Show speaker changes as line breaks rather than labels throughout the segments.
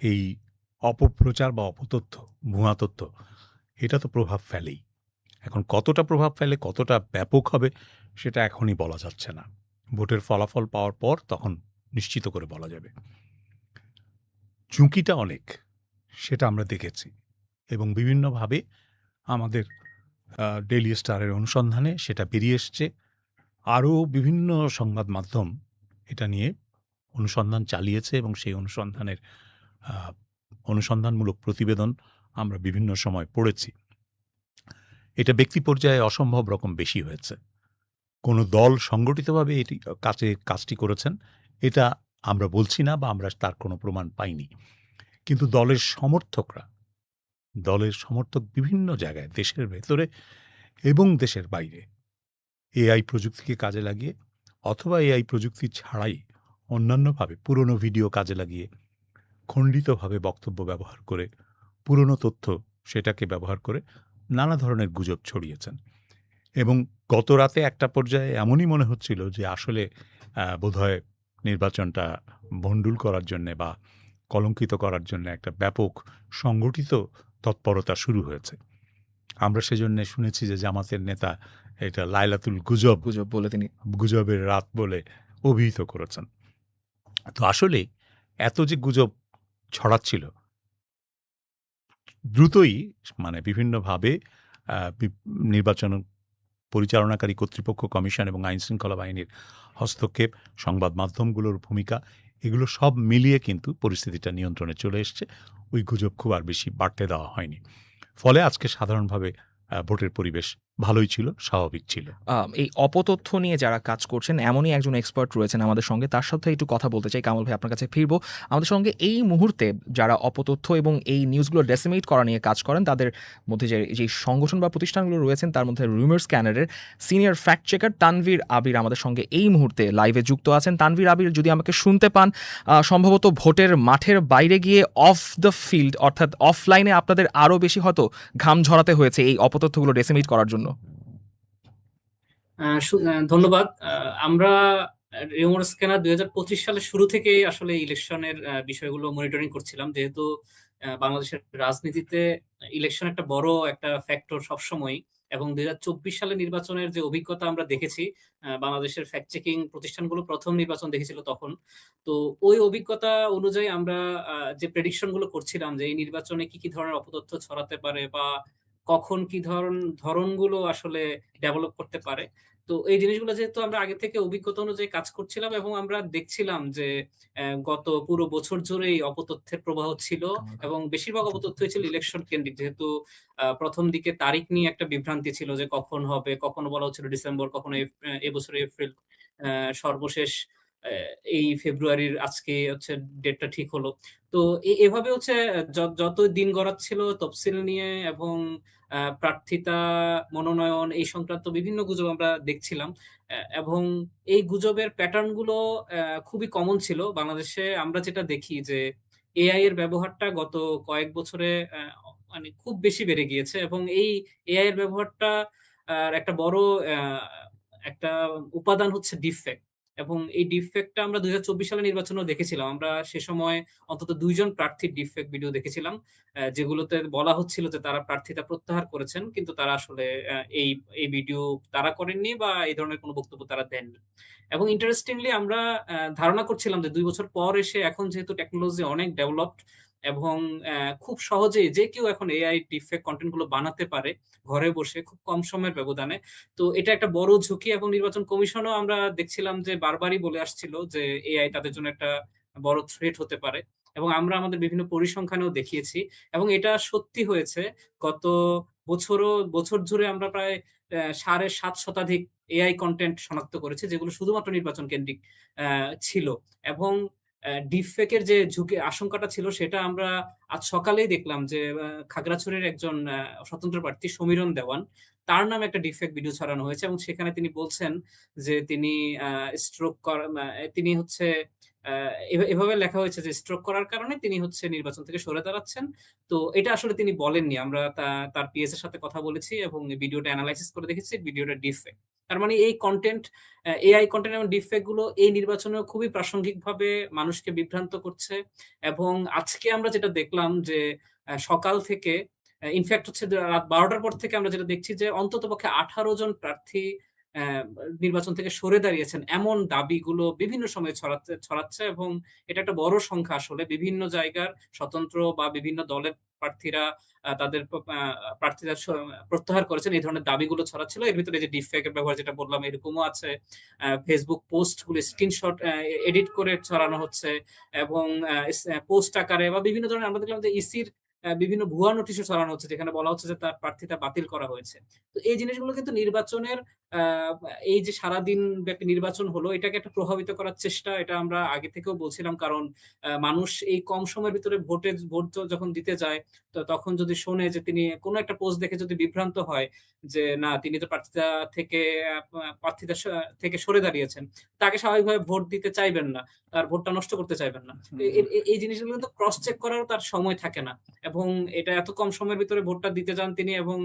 এই অপপ্রচার বা অপতথ্য, ভুয়া তথ্য, এটা তো প্রভাব ফেলেই। এখন কতটা প্রভাব ফেলে, কতটা ব্যাপক হবে, সেটা এখনই বলা যাচ্ছে না। ভোটের ফলাফল পাওয়ার পর তখন নিশ্চিত করে বলা যাবে। ঝুঁকিটা অনেক, সেটা আমরা দেখেছি এবং বিভিন্নভাবে আমাদের ডেইলি স্টারের অনুসন্ধানে সেটা বেরিয়ে এসছে। আরও বিভিন্ন সংবাদ মাধ্যম এটা নিয়ে অনুসন্ধান চালিয়েছে এবং সেই অনুসন্ধানের আ অনুসন্ধানমূলক প্রতিবেদন আমরা বিভিন্ন সময় পড়েছি। এটা ব্যক্তি পর্যায়ে অসম্ভব রকম বেশি হয়েছে। কোনো দল সংগঠিতভাবে কাজটি করেছেন, এটা আমরা বলছি না বা আমরা তার কোনো প্রমাণ পাইনি। কিন্তু দলের সমর্থক বিভিন্ন জায়গায় দেশের ভেতরে এবং দেশের বাইরে এআই প্রযুক্তিকে কাজে লাগিয়ে অথবা এআই প্রযুক্তি ছাড়াই অন্যান্যভাবে পুরনো ভিডিও কাজে লাগিয়ে খণ্ডিতভাবে বক্তব্য ব্যবহার করে, পুরনো তথ্য সেটাকে ব্যবহার করে নানা ধরনের গুজব ছড়িয়েছেন। এবং গতরাতে একটা পর্যায়ে এমনই মনে হচ্ছিল যে আসলে বোধহয় নির্বাচনটা ভণ্ডুল করার জন্যে বা কলঙ্কিত করার জন্য একটা ব্যাপক সংগঠিত তৎপরতা শুরু হয়েছে। আমরা সেজন্যে শুনেছি যে জামাতের নেতা এটা লাইলাতুল গুজব,
গুজব বলে তিনি
গুজবের রাত বলে অভিহিত করেছেন। তো আসলে এত যে গুজব ছড়াচ্ছিল, দ্রুতই মানে বিভিন্নভাবে আ বিপ নির্বাচন পরিচালনাকারী কর্তৃপক্ষ, কমিশন এবং আইনশৃঙ্খলা বাহিনীর হস্তক্ষেপ, সংবাদ মাধ্যমগুলোর ভূমিকা, এগুলো সব মিলিয়ে কিন্তু পরিস্থিতিটা নিয়ন্ত্রণে চলে এসছে। ওই গুজব খুব আর বেশি বাড়তে দেওয়া হয়নি। ফলে আজকে সাধারণভাবে ভোটের পরিবেশ ভালোই ছিল, স্বাভাবিক ছিল।
এই অপতথ্য নিয়ে যারা কাজ করছেন এমনই একজন এক্সপার্ট রয়েছেন আমাদের সঙ্গে। তার সাথে একটু কথা বলতে চাই। কামাল ভাই, আপনার কাছে ফিরবো। আমাদের সঙ্গে এই মুহূর্তে যারা অপতথ্য এবং এই নিউজগুলো ডিসেমিনেট করা নিয়ে কাজ করেন, তাদের মধ্যে যে সংগঠন বা প্রতিষ্ঠানগুলো রয়েছেন, তার মধ্যে রুমার স্ক্যানারের সিনিয়র ফ্যাক্ট চেকার তানভীর আবির আমাদের সঙ্গে এই মুহূর্তে লাইভে যুক্ত আছেন। তানভীর আবির, যদি আমাকে শুনতে পান, সম্ভবত ভোটের মাঠের বাইরে গিয়ে অফ দ্য ফিল্ড অর্থাৎ অফলাইনে আপনাদের আরও বেশি হয়তো ঘাম ঝরাতে হয়েছে এই অপতথ্যগুলো ডিসেমিনেট করার জন্য।
ধন্যবাদ। আমরা রিমোট স্ক্যানার ২০২৫ সালের শুরু থেকেই আসলে ইলেকশনের বিষয়গুলো মনিটরিং করছিলাম। যেহেতু বাংলাদেশের রাজনীতিতে ইলেকশন একটা বড় একটা ফ্যাক্টর সবসময়ই, এবং ২০২৪ সালের নির্বাচনের যে অভিজ্ঞতা আমরা দেখেছি, বাংলাদেশের ফ্যাক্ট চেকিং প্রতিষ্ঠানগুলো ১ম নির্বাচন দেখেছিল তখন। তো ওই অভিজ্ঞতা অনুযায়ী আমরা যে প্রেডিকশন গুলো করছিলাম যে এই নির্বাচনে কি ধরনের অপতথ্য ছড়াতে পারে বা কখন কি ধরনগুলো আসলে ডেভেলপ করতে পারে। তো এই জিনিসগুলো যেহেতু আমরা আগে থেকে অভিজ্ঞতা অনুযায়ী কাজ করছিলাম এবং আমরা দেখছিলাম যে গত পুরো বছর জুড়েই অপতথ্যের প্রবাহ ছিল এবং বেশিরভাগ অপতথ্যই ছিল ইলেকশন কেন্দ্রিক। যেহেতু ১ম দিকে তারিখ নিয়ে একটা বিভ্রান্তি ছিল যে কখন হবে, কখনো বলা হচ্ছিল ডিসেম্বর, কখনো এবছরের এপ্রিল, সর্বশেষ অ্যা এই ফেব্রুয়ারির আজকে হচ্ছে ডেটটা ঠিক হলো। তো এভাবে হচ্ছে যত দিন গড়াচ্ছিল তফসিল নিয়ে এবং প্রার্থিতা, মনোনয়ন এই সংক্রান্ত বিভিন্ন গুজব আমরা দেখছিলাম। এবং এই গুজবের প্যাটার্ন গুলো খুবই কমন ছিল। বাংলাদেশে আমরা যেটা দেখি যে এআই এর ব্যবহারটা গত কয়েক বছরে মানে খুব বেশি বেড়ে গিয়েছে এবং এই এআই এর ব্যবহারটা একটা বড় অ্যা একটা উপাদান হচ্ছে ডিপফেক্ট। এবং এই ডিপফেক্টটা আমরা ২০২৪ সালের নির্বাচনেও দেখেছিলাম। আমরা সে সময় অন্তত ২ জন প্রার্থীর ডিপফেক্ট ভিডিও দেখেছিলাম। যেগুলোতে বলা হচ্ছিল যে তারা প্রার্থিতা প্রত্যাহার করেছেন। কিন্তু তারা আসলে এই ভিডিও তারা করেননি বা এই ধরনের কোনো বক্তব্য তারা দেননি। এবং ইন্টারেস্টিংলি আমরা ধারণা করছিলাম যে ২ বছর পর এসে এখন যেহেতু টেকনোলজি অনেক ডেভেলপড এবং খুব সহজেই যে কেউ এখন এআই ডিপফেক্ট কনটেন্ট গুলো বানাতে পারে ঘরে বসে খুব কম সময়ের ব্যবধানে। তো এটা একটা বড় ঝুঁকি এবং নির্বাচন কমিশনও আমরা দেখছিলাম যে বারবারই বলে আসছিল যে এআই তাদের জন্য একটা বড় থ্রেট হতে পারে। এবং আমরা আমাদের বিভিন্ন পরিসংখ্যানেও দেখিয়েছি এবং এটা সত্যি হয়েছে। গত বছর জুড়ে আমরা প্রায় ৭.৫ শতাধিক এআই কনটেন্ট শনাক্ত করেছি, যেগুলো শুধুমাত্র নির্বাচন কেন্দ্রিক ছিল। এবং ডিপফেক এর যে আশঙ্কাটা ছিল সেটা আমরা আজ সকালেই দেখলাম যে খাগড়াছড়ির একজন স্বতন্ত্র প্রার্থী সমীরণ দেওয়ান, তার নামে একটা ডিফেক্ট ভিডিও ছড়ানো হয়েছে এবং সেখানে তিনি বলছেন যে তিনি স্ট্রোক করা তিনি হচ্ছে আ এভাবে লেখা হয়েছে যে স্ট্রোক করার কারণে তিনি হচ্ছে নির্বাচন থেকে সরে দাঁড়াচ্ছেন। তো এটা আসলে তিনি বলেননি। আমরা তার পিএস এর সাথে কথা বলেছি এবং ভিডিওটা এনালাইসিস করে দেখেছি ভিডিওটা ডিফেক্ট। তার মানে এই কনটেন্ট, এআই কনটেন্ট এবং ডিপফেক গুলো এই নির্বাচনেও খুবই প্রাসঙ্গিকভাবে মানুষকে বিভ্রান্ত করছে। এবং আজকে আমরা যেটা দেখলাম যে সকাল থেকে ইনফেক্ট হচ্ছে যে রাত ১২টার পর থেকে আমরা যেটা দেখছি যে অন্ততপক্ষে ১৮ জন প্রার্থী অ্যা নির্বাচন থেকে সরে দাঁড়িয়েছেন। এমন দাবিগুলো বিভিন্ন সময়ে ছড়াচ্ছে এবং এটা একটা বড় সংখ্যা আসলে। বিভিন্ন জায়গার স্বতন্ত্র বা বিভিন্ন দলের প্রার্থীরা তাদের প্রার্থীরা প্রত্যাহার করেছেন। এই ধরনের দাবিগুলো ছড়াচ্ছিল। এর ভিতরে যে ডিপফেক এর ব্যবহার যেটা বললাম এরকমও আছে। Facebook পোস্টগুলো স্ক্রিনশট এডিট করে ছড়ানো হচ্ছে এবং পোস্ট আকারে বা বিভিন্ন ধরনের আমরা দেখলাম যে ইসির বিভিন্ন ভুয়া নোটিশও ছড়ানো হচ্ছে যেখানে বলা হচ্ছে যে তার প্রার্থিতা বাতিল করা হয়েছে। তো এই জিনিসগুলো কিন্তু নির্বাচনের আ এই যে সারাদিন ব্যাপী নির্বাচন হলো এটাকে একটা প্রভাবিত করার চেষ্টা, এটা আমরা আগে থেকেও বলছিলাম। কারণ মানুষ এই কম সময়ের ভিতরে ভোট যখন দিতে যায় তখন যদি শোনে যে তিনি কোন একটা পোস্ট দেখে যদি বিভ্রান্ত হয় যে না তিনি তো প্রার্থিতা থেকে সরে দাঁড়িয়েছেন। তাকে স্বাভাবিকভাবে ভোট দিতে চাইবেন না। তার ভোটটা নষ্ট করতে চাইবেন না।
হুম,
এই জিনিসগুলো কিন্তু ক্রস চেক করারও তার সময় থাকে না। এবং এটা এত কম সময়ের ভিতরে ভোটটা দিতে যান তিনি এবং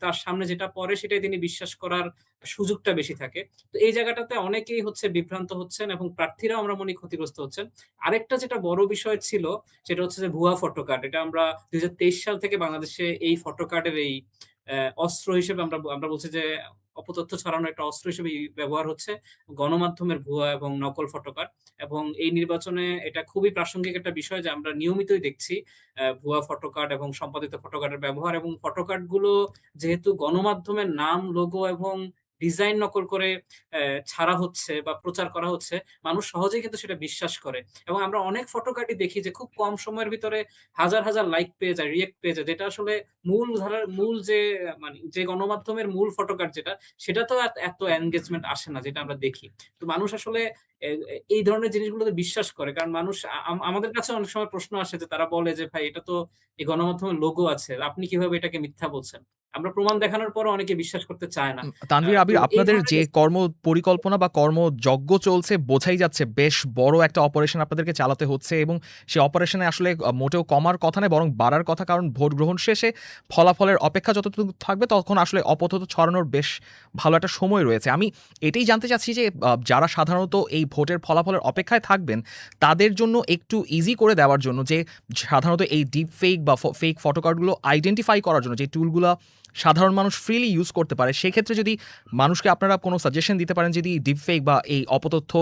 তার সামনে যেটা পড়ে সেটাই তিনি বিশ্বাস করার সুযোগটা বেশি থাকে। তো এই জায়গাটাতে অনেকেই হচ্ছে বিভ্রান্ত হচ্ছেন এবং প্রার্থীরাও আমরা মনে ক্ষতিগ্রস্ত হচ্ছেন। আরেকটা যেটা বড় বিষয় ছিল সেটা হচ্ছে যে ভুয়া ফটো কার্ড। এটা আমরা ২০২৩ সাল থেকে বাংলাদেশে এই ফটো কার্ডের এই অস্ত্র হিসেবে আমরা বলছি যে অপতথ্য ছড়ানোর একটা অস্ত্র হিসেবে ব্যবহার হচ্ছে গণমাধ্যমের ভুয়া এবং নকল ফটো কার্ড। এবং এই নির্বাচনে এটা খুবই প্রাসঙ্গিক একটা বিষয় যে আমরা নিয়মিতই দেখছি ভুয়া ফটো কার্ড এবং সম্পাদিত ফটো কার্ডের ব্যবহার এবং ফটো কার্ড গুলো যেহেতু গণমাধ্যমের নাম, লোগো এবং ডিজাইন নকল করে ছাড়া হচ্ছে বা প্রচার করা হচ্ছে, মানুষ সহজেই কিন্তু সেটা বিশ্বাস করে। এবং আমরা অনেক ফটো কার্ডই দেখি যে খুব কম সময়ের ভিতরে হাজার, হাজার লাইক পেয়ে যায়, রিঅ্যাক্ট পেয়ে যায়। যেটা আসলে মূল যে মানে যে গণমাধ্যমের মূল ফটো কার্ড যেটা, সেটাতেও এত এনগেজমেন্ট আসে না যেটা আমরা দেখি। তো মানুষ আসলে এ এ এই ধরনের জিনিসগুলোতে বিশ্বাস করে। কারণ মানুষ আমাদের কাছে অনেক সময় প্রশ্ন আসে যে তারা বলে যে, "ভাই এটা তো এই গণমাধ্যমের লোগো আছে। আপনি কিভাবে এটাকে মিথ্যা বলছেন?" আমরা প্রমাণ দেখানোর পরও অনেকে বিশ্বাস করতে চায় না।
তানভীর,
তো
আবির,
এই
আপনাদের
ধরনের
যে কর্ম পরিকল্পনা বা কর্মযজ্ঞ চলছে বোঝাই যাচ্ছে বেশ বড় একটা অপারেশন আপনাদেরকে চালাতে হচ্ছে এবং সেই অপারেশনে আসলে মোটেও কমার কথা নয় বরং বাড়ার কথা। কারণ ভোট গ্রহণ শেষে ফলাফলের অপেক্ষা যতটুকু থাকবে তখন আসলে অপতথ্য ছড়ানোর বেশ ভালো একটা সময় রয়েছে। আমি এটাই জানতে চাচ্ছি যে যারা সাধারণত এই ভোটের ফলাফলের অপেক্ষায় থাকবেন তাদের জন্য একটু ইজি করে দেওয়ার জন্য যে সাধারণত এই ডিপ ফেক বা ফেক ফটোকার্ডগুলো আইডেন্টিফাই করার জন্য যে টুলগুলো সাধারণ মানুষ ফ্রিলি ইউজ করতে পারে, সেক্ষেত্রে যদি মানুষকে আপনারা কোনো সাজেশন দিতে পারেন যদি ডিপ ফেক বা এই অপতথ্য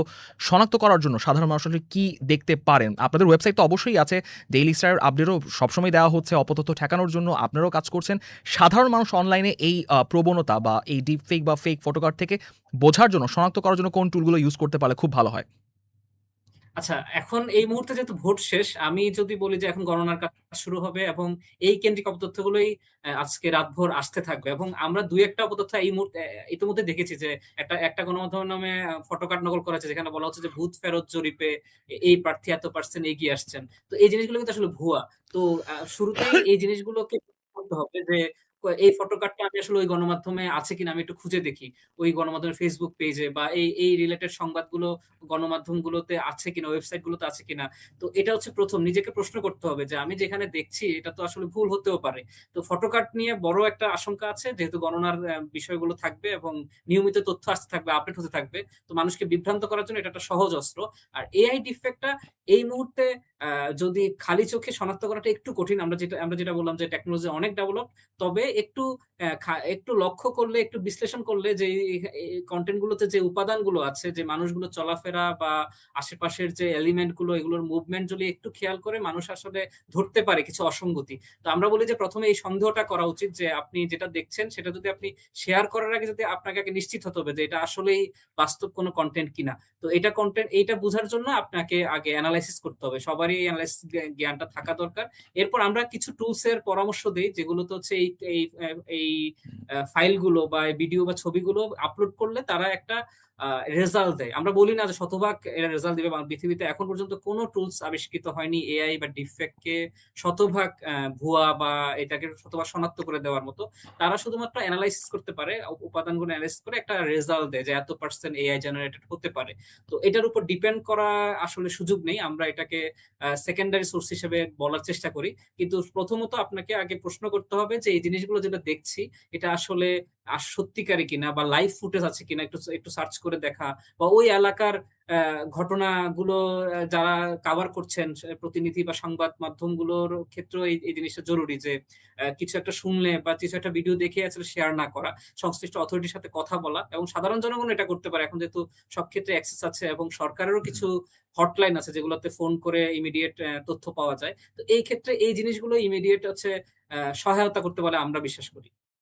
শনাক্ত করার জন্য সাধারণ মানুষ আসলে কি দেখতে পারেন। আপনাদের ওয়েবসাইট তো অবশ্যই আছে, ডেইলি স্টারের আপডেটও সবসময় দেওয়া হচ্ছে, অপতথ্য ঠেকানোর জন্য আপনারাও কাজ করছেন। সাধারণ মানুষ অনলাইনে এই প্রবণতা বা এই ডিপ ফেক বা ফেক ফটোকার্ড থেকে বোঝার জন্য, শনাক্ত করার জন্য কোন টুলগুলো ইউজ করতে পারলে খুব ভালো হয়?
আচ্ছা, এখন এই মুহূর্তে যেহেতু ভোট শেষ, আমি যদি বলি যে এখন গণনার কাজ শুরু হবে এবং এই কেন্দ্রিক অপতথ্যগুলোই আজকে রাতভর আসতে থাকবে এবং আমরা ২-১ টা অপতথ্য এই মুহূর্তে ইতিমধ্যে দেখেছি যে একটা গণমাধ্যমের নামে ফটো কার্ড নকল করা হয়েছে যেখানে বলা হচ্ছে যে ভূত ফেরত জরিপে এই প্রার্থী এত% এগিয়ে আসছেন। তো এই জিনিসগুলো কিন্তু আসলে ভুয়া। তো শুরুতেই এই জিনিসগুলোকে করতে হবে যে এই ফটো কার্ডটা আমি আসলে ওই গণমাধ্যমে আছে কিনা আমি একটু খুঁজে দেখি। ওই গণমাধ্যমের Facebook পেজে বা এই রিলেটেড সংবাদগুলো গণমাধ্যমগুলোতে আছে কিনা, ওয়েবসাইট গুলোতে আছে কিনা। তো এটা হচ্ছে ১ম নিজেকে প্রশ্ন করতে হবে যে আমি যেখানে দেখছি এটা তো আসলে ভুল হতেও পারে। তো ফটো কার্ড নিয়ে বড় একটা আশঙ্কা আছে যেহেতু গণনার বিষয়গুলো থাকবে এবং নিয়মিত তথ্য আসতে থাকবে, আপডেট হতে থাকবে। তো মানুষকে বিভ্রান্ত করার জন্য এটা একটা সহজ অস্ত্র। আর এআই ডিফেক্টটা এই মুহূর্তে আ যদি খালি চোখে শনাক্ত করাটা একটু কঠিন। আমরা যেটা বললাম যে টেকনোলজি অনেক ডেভেলপ। তবে একটু লক্ষ্য করলে, একটু বিশ্লেষণ করলে যে এই কনটেন্ট গুলোতে যে উপাদানগুলো আছে, যে মানুষগুলো চলাফেরা বা আশেপাশের যে এলিমেন্ট গুলো এগুলোর মুভমেন্ট যদি একটু খেয়াল করে মানুষ আসলে ধরতে পারে কিছু অসঙ্গতি। তো আমরা বলি যে ১ম এ এই সন্দেহটা করা উচিত যে আপনি যেটা দেখছেন সেটা যদি আপনি শেয়ার করার আগে যদি আপনাকে আগে নিশ্চিত হতে হবে যে এটা আসলেই বাস্তব কোনো কনটেন্ট কিনা। তো এইটা বুঝার জন্য আপনাকে আগে এনালাইসিস করতে হবে। সবারই এনালাইসিস জ্ঞানটা থাকা দরকার। এরপর আমরা কিছু টুলস এর পরামর্শ দেই যেগুলোতে হচ্ছে এই এই অ্যা এই ফাইলগুলো বা ভিডিও বা ছবিগুলো আপলোড করলে তারা একটা আ রেজাল্ট দেয়। আমরা বলি না যে শতভাগ এরা রেজাল্ট দিবে। পৃথিবীতে এখন পর্যন্ত কোন টুলস আবিষ্কৃত হয়নি এআই বা ডিপফেক কে শতভাগ ভুয়া বা এটাকে শতভাগ শনাক্ত করে দেওয়ার মতো। তারা শুধুমাত্র এনালাইসিস করতে পারে। উপাদানগুলো এনালাইসিস করে একটা রেজাল্ট দেয় যে এত% এআই জেনারেটেড হতে পারে। তো এটার উপর ডিপেন্ড করা আসলে সুযোগ নেই। আমরা এটাকে সেকেন্ডারি সোর্স হিসেবে বলার চেষ্টা করি। কিন্তু প্রথমত আপনাকে আগে প্রশ্ন করতে হবে যে এই জিনিসগুলো যেটা দেখছি এটা আসলে সত্যিকারই কিনা বা লাইভ ফুটেজ আছে কিনা একটু একটু সার্চ করে দেখা বা ওই এলাকার ঘটনাগুলো যারা কভার করছেন প্রতিনিধি বা সংবাদ মাধ্যমগুলোর ক্ষেত্রেও এই জিনিসটা জরুরি যে কিছু একটা শুনলে বা কিছু একটা ভিডিও দেখে আসলে শেয়ার না করা। সংশ্লিষ্ট অথরিটির সাথে কথা বলা এবং সাধারণ জনগণ এটা করতে পারে। এখন যেহেতু সব ক্ষেত্রে অ্যাক্সেস আছে এবং সরকারেরও কিছু হটলাইন আছে যেগুলোতে ফোন করে ইমিডিয়েট তথ্য পাওয়া যায়। তো এই ক্ষেত্রে এই জিনিসগুলো ইমিডিয়েট হচ্ছে সহায়তা করতে পারে আমরা বিশ্বাস করি।